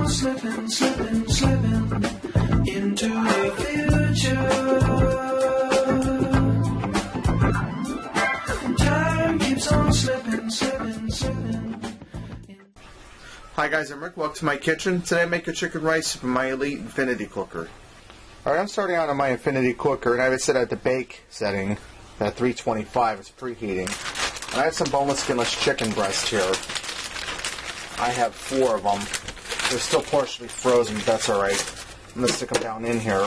slipping, slipping, slipping into the future. Time keeps on slipping, slipping, slipping. Hi guys, I'm Rick. Welcome to my kitchen. Today I make a chicken rice from my Elite Infinity cooker. Alright, I'm starting out on my Infinity cooker, and I have it set at the bake setting at 325. It's preheating. And I have some boneless, skinless chicken breast here. I have 4 of them. They're still partially frozen, but that's alright. I'm going to stick them down in here.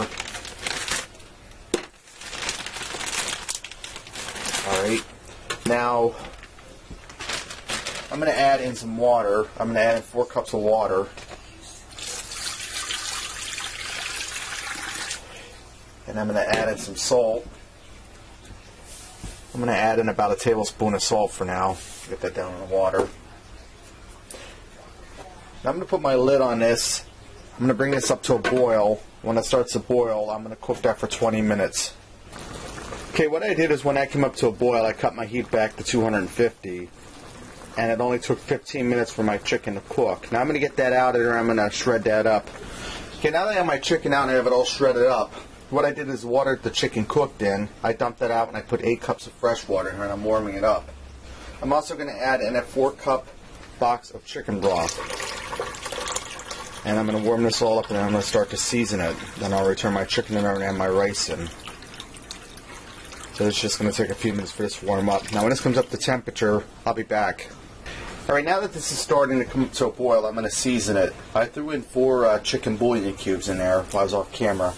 Alright. Now, I'm going to add in some water. I'm going to add in 4 cups of water. And I'm going to add in some salt. I'm going to add in about a tablespoon of salt for now. Get that down in the water. Now I'm going to put my lid on this. I'm going to bring this up to a boil. When it starts to boil, I'm going to cook that for 20 minutes. Okay, what I did is when I came up to a boil, I cut my heat back to 250. And it only took 15 minutes for my chicken to cook. Now I'm going to get that out of there. I'm going to shred that up. Okay, now that I have my chicken out and I have it all shredded up, what I did is water the chicken cooked in. I dumped that out and I put 8 cups of fresh water in here and I'm warming it up. I'm also going to add in a 4-cup box of chicken broth. And I'm going to warm this all up and then I'm going to start to season it. Then I'll return my chicken in there and add my rice in. So it's just going to take a few minutes for this to warm up. Now when this comes up to temperature, I'll be back. Alright, now that this is starting to come to a boil, I'm going to season it. I threw in 4 chicken bouillon cubes in there while I was off camera.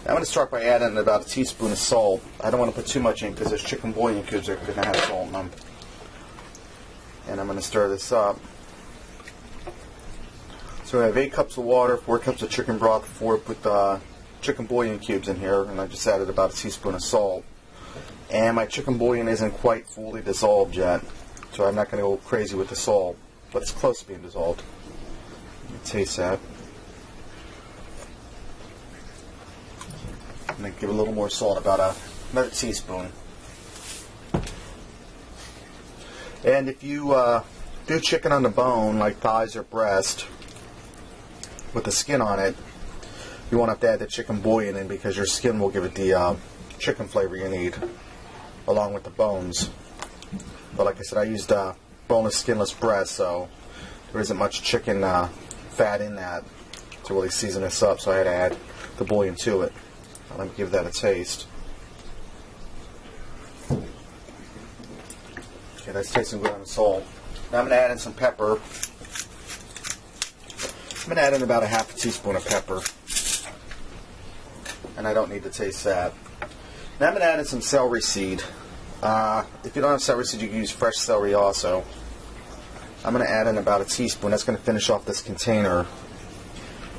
I'm going to start by adding about a teaspoon of salt. I don't want to put too much in because those chicken bouillon cubes are going to have salt in them. And I'm going to stir this up. So I have 8 cups of water, 4 cups of chicken broth, 4 with chicken bouillon cubes in here, and I just added about a teaspoon of salt. And my chicken bouillon isn't quite fully dissolved yet, so I'm not going to go crazy with the salt, but it's close to being dissolved. Let me taste that. I'm going to give a little more salt, about another teaspoon. And if you do chicken on the bone, like thighs or breast, with the skin on it, you won't have to add the chicken bouillon in because your skin will give it the chicken flavor you need, along with the bones. But like I said, I used boneless, skinless breast, so there isn't much chicken fat in that to really season this up, so I had to add the bouillon to it. Let me give that a taste. Okay, that's tasting good on the salt. Now I'm going to add in some pepper. I'm going to add in about a half a teaspoon of pepper. And I don't need to taste that. Now I'm going to add in some celery seed. If you don't have celery seed, you can use fresh celery also. I'm going to add in about a teaspoon. That's going to finish off this container.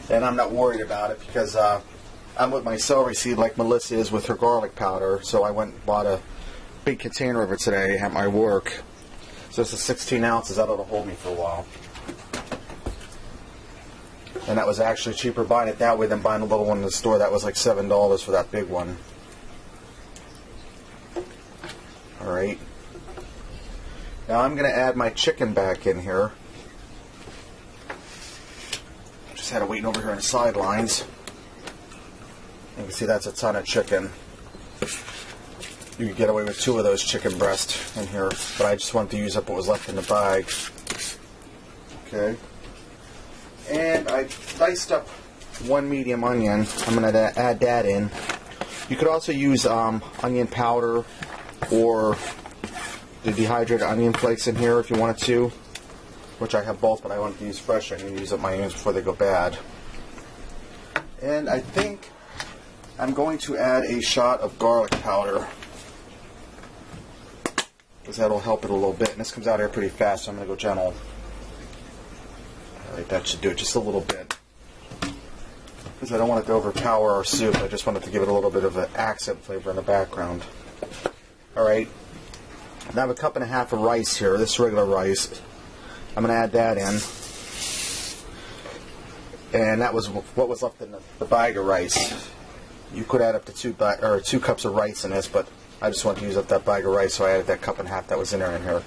And I'm not worried about it because I'm with my celery seed like Melissa is with her garlic powder. So I went and bought a big container of it today at my work. So it's a 16 ounces. That'll hold me for a while. And that was actually cheaper buying it that way than buying a little one in the store. That was like $7 for that big one. Alright. Now I'm going to add my chicken back in here. Just had it waiting over here on the sidelines. You can see that's a ton of chicken. You could get away with 2 of those chicken breasts in here, but I just wanted to use up what was left in the bag. Okay. And I diced up 1 medium onion. I'm going to add that in. You could also use onion powder or the dehydrated onion flakes in here if you wanted to, which I have both, but I wanted to use fresh onion to use up my onions before they go bad. And I think I'm going to add a shot of garlic powder because that'll help it a little bit. And this comes out here pretty fast, so I'm going to go gentle. Alright, that should do it, just a little bit. Because I don't want it to overpower our soup, I just want it to give it a little bit of an accent flavor in the background. Alright, now I have a 1.5 cups of rice here, this regular rice. I'm going to add that in. And that was what was left in the bag of rice. You could add up to 2 cups of rice in this, but I just wanted to use up that bag of rice, so I added that 1.5 cups that was in there in here.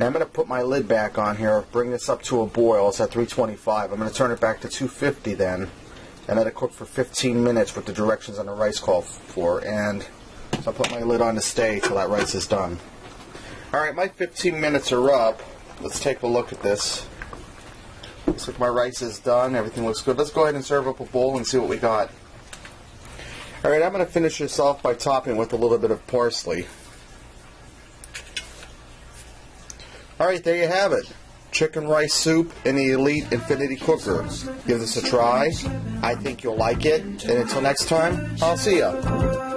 Now I'm going to put my lid back on here, bring this up to a boil. It's at 325. I'm going to turn it back to 250 then, and let it cook for 15 minutes with the directions on the rice call for. And so I'll put my lid on to stay till that rice is done. Alright, my 15 minutes are up. Let's take a look at this. Looks like my rice is done. Everything looks good. Let's go ahead and serve up a bowl and see what we got. Alright, I'm going to finish this off by topping with a little bit of parsley. Alright, there you have it. Chicken rice soup in the Elite Infinity Cooker. Give this a try. I think you'll like it. And until next time, I'll see ya.